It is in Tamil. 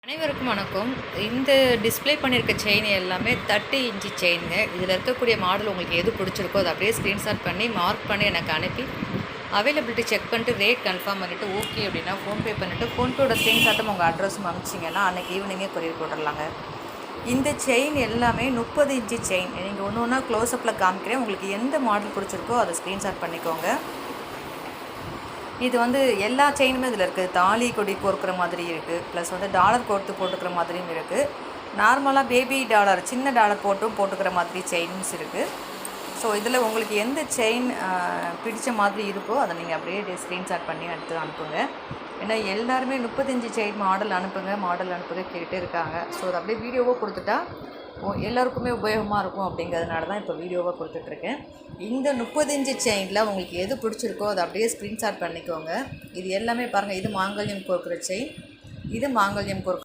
அனைவருக்கும் வணக்கம். இந்த டிஸ்ப்ளே பண்ணியிருக்க செயின் எல்லாமே 30 இன்ச்சு செயினுங்க. இதில் இருக்கக்கூடிய மாடல் உங்களுக்கு எது பிடிச்சிருக்கோ அதை அப்படியே ஸ்க்ரீன்ஷாட் பண்ணி மார்க் பண்ணி எனக்கு அனுப்பி அவைலபிலிட்டி செக் பண்ணிட்டு ரேட் கன்ஃபார்ம் பண்ணிவிட்டு ஓகே அப்படின்னா ஃபோன்பே பண்ணிவிட்டு ஃபோன்பேயோட ஸ்க்ரீன்ஷாட்டும் உங்கள் அட்ரஸும் அனுப்பிச்சிங்கன்னா அன்றைக்கி ஈவினிங்கே கொரியர் போட்டுடலாங்க. இந்த செயின் எல்லாமே 30 இன்ச்சு செயின். நீங்கள் ஒன்று ஒன்றா க்ளோஸ்அப்பில் காமிக்கிறேன். உங்களுக்கு எந்த மாடல் பிடிச்சிருக்கோ அதை ஸ்க்ரீன்ஷாட் பண்ணிக்கோங்க. இது வந்து எல்லா செயினுமே இதில் இருக்குது. தாலி கொடி கோர்க்குற மாதிரி இருக்குது, ப்ளஸ் வந்து டாலர் கோர்த்து போட்டுக்கிற மாதிரியும் இருக்குது. நார்மலாக பேபி டாலர் சின்ன டாலர் போட்டுக்கிற மாதிரி செயின்ஸ் இருக்குது. ஸோ இதில் உங்களுக்கு எந்த செயின் பிடிச்ச மாதிரி இருக்கோ அதை நீங்கள் அப்படியே ஸ்க்ரீன்ஷாட் பண்ணி எடுத்து அனுப்புங்க. ஏன்னா எல்லாருமே 35 செயின் மாடல் அனுப்புங்க கேட்டே இருக்காங்க. ஸோ அதை அப்படியே வீடியோவாக கொடுத்துட்டா எல்லாருக்குமே உபயோகமாக இருக்கும். அப்படிங்கிறதுனால தான் இப்போ வீடியோவாக கொடுத்துட்ருக்கேன். இந்த 30 இன்ச்சு செயினில் உங்களுக்கு எது பிடிச்சிருக்கோ அதை அப்படியே ஸ்க்ரீன்ஷாட் பண்ணிக்கோங்க. இது எல்லாமே பாருங்கள், இது மாங்கல்யம் கோர்க்குற செயின், இது மாங்கல்யம் கோர்க்குற